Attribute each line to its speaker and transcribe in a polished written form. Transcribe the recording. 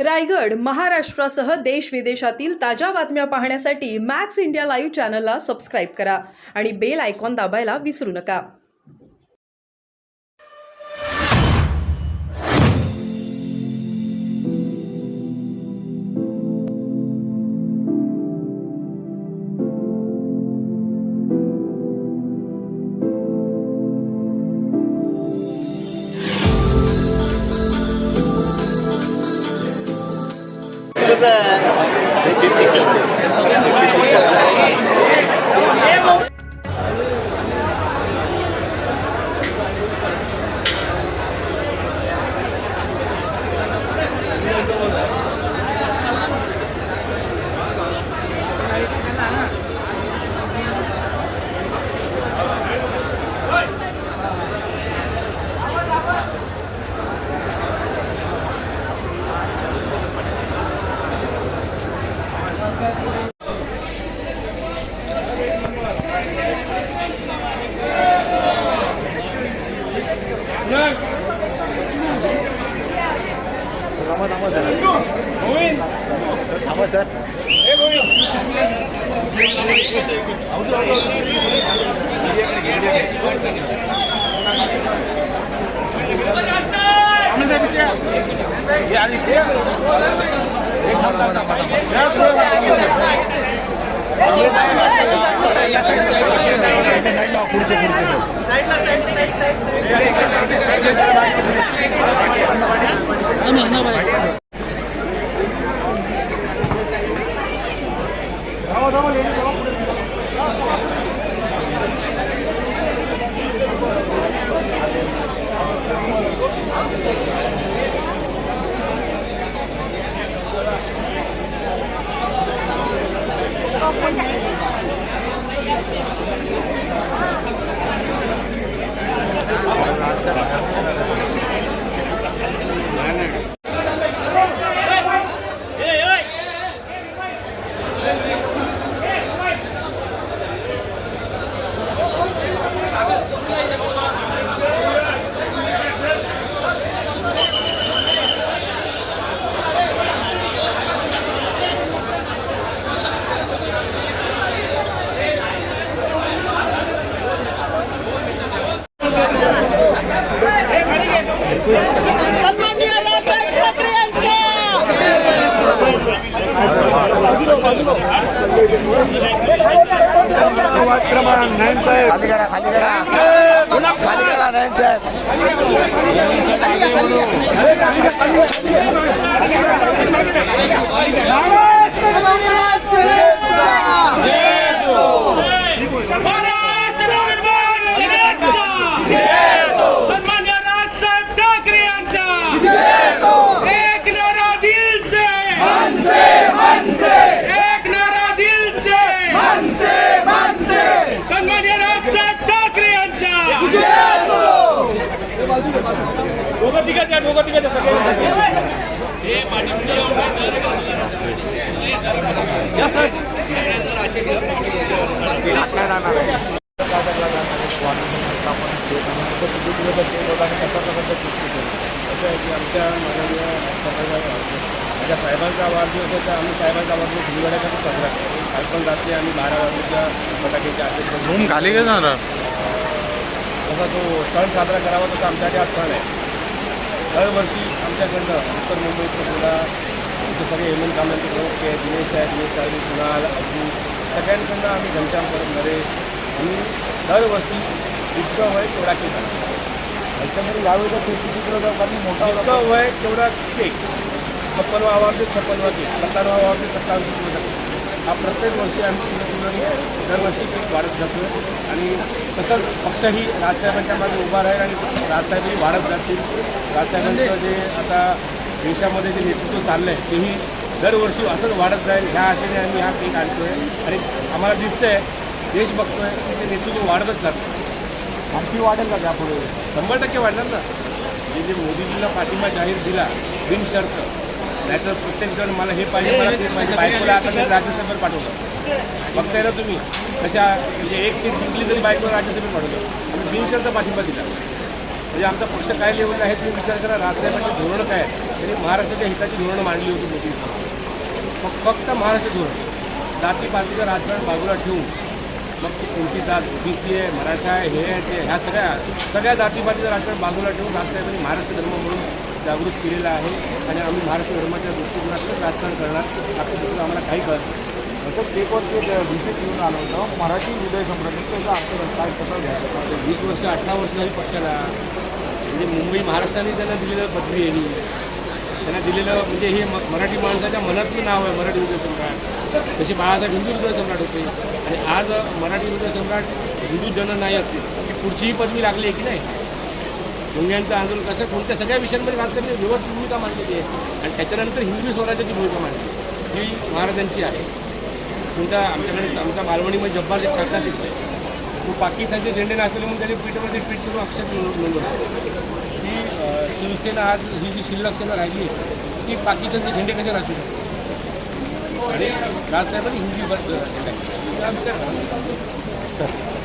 Speaker 1: रायगड महाराष्ट्रासह देश विदेशातील ताज्या बातम्या पाहण्यासाठी मॅक्स इंडिया लाईव्ह चॅनलला सबस्क्राईब करा आणि बेल आयकॉन दाबायला विसरू नका.
Speaker 2: थांबा सर. खाली करा नायन साहेब.
Speaker 3: माझ्या साहेबांचा वाढदिवस होता. आम्ही साहेबांचा वाढदिवस हिंगड्यासाठी साजरा करतो. काल पण रात्री आम्ही 12 वाजता फटाक्याचे आदेश
Speaker 2: रूम खाली का जाणार?
Speaker 3: तसा तो सण साजरा करावा तसा आमच्याकडे हा सण आहे. दरवर्षी आमच्याकडनं उत्तर मुंबईत मुला सगळे हेमंत कामांचे प्रमुख आहे, दिनेश साहेब, कुणाल, अजू सगळ्यांकडनं आम्ही घनश्यामपर्यंत नरेश आम्ही दरवर्षी इतकं वय तेवढा केक आणतो. ह्याच्यामध्ये यावेळेला केक किती किलो मोठा इतकं वय तेवढा केक. 56वा आवाज 56वा केक, 57वा आवाज 57 किलो केक. हा प्रत्येक वर्षी आम्ही किलोनी दरवर्षी केक वाढत जातो आणि तसंच पक्षही राजसाहेबांच्या मागे उभा राहील आणि राजसाहेबही वाढत जातील. राजसाहेबांचं जे आता देशामध्ये जे नेतृत्व चाललं आहे तेही दरवर्षी असंच वाढत जाईल ह्या आशेने आम्ही हा केक आणतो आहे. आणि आम्हाला दिसतं आहे देश बघतो आहे की ते नेतृत्व वाढतच जातं. आणखी वाढेल का त्यापुढे? 100% वाढणार ना. जे मोदीजीला पाठिंबा जाहीर दिला बिनशर्त, नाहीतर प्रत्येकजण मला हे पाहिजे मला ते पाहिजे बायकोला आता तरी राज्यसभेवर पाठवलं. बघताय ना तुम्ही कशा म्हणजे एक सीट जिंकली तरी बायकोला राज्यसभेवर पाठवलं. आम्ही बिनशर्त पाठिंबा दिला. म्हणजे आमचा पक्ष काय लेवलला आहे तुम्ही विचार करा. राजसाहेबांचे धोरण काय आहे? त्यांनी महाराष्ट्राच्या हिताची धोरणं मांडली होती मोठी. फक्त महाराष्ट्र धोरण, जातीपातीचं राजकारण बाजूला ठेवून मग ती कोणती जात OBC आहे, मराठा आहे, हे आहे, ते ह्या सगळ्या जातीपातीचं राजकारण बाजूला ठेवून राजसाहेबांनी महाराष्ट्र धर्म म्हणून जागृत केलेला आहे. आणि आम्ही महाराष्ट्र धर्माच्या दृष्टिकोनातून राजकारण करणार. बाकी दुसरं आम्हाला काही कळत नाही.
Speaker 2: असं एक वर्ष बीजेपी येऊन आलं होतं मराठी हृदय सम्राट त्याचा अर्थ काय कसं घ्यायचं
Speaker 3: 20 वर्ष 18 वर्ष झाली पक्षाला. म्हणजे मुंबई महाराष्ट्राने त्यांना दिलेलं पदवी आहे ही. त्यांना दिलेलं म्हणजे हे मराठी माणसाच्या मनातलं नाव आहे मराठी हृदय सम्राट. तशी बाळासाहेब हिंदू हृदय सम्राट होते. आणि आज मराठी हृदय सम्राट हिंदू जननायक ही पुढचीही पदवी लागली आहे की नाही. मुंग्यांचं आंदोलन कसं कोणत्या सगळ्या विषयांमध्ये राजसाहेबांनी व्यवस्थित भूमिका मांडलेली आहे. आणि त्याच्यानंतर हिंदवी स्वराज्याची भूमिका मांडली ही महाराजांची आहे. तुमच्या आमच्याकडे आमच्या बालवणीमध्ये जब्बार एक काका दिसतोय. तो पाकिस्तानचे झेंडे नाचले म्हणून त्यांनी ट्विटरमध्ये ट्विट करून अक्षर नोंदवलं की शिवसेना आज ही जी शिल्लक सेना राहिली ती पाकिस्तानचे झेंडे कसे नाचू शकतात. आणि राजसाहेबांनी हिंदी झेंडा विचार करा. सर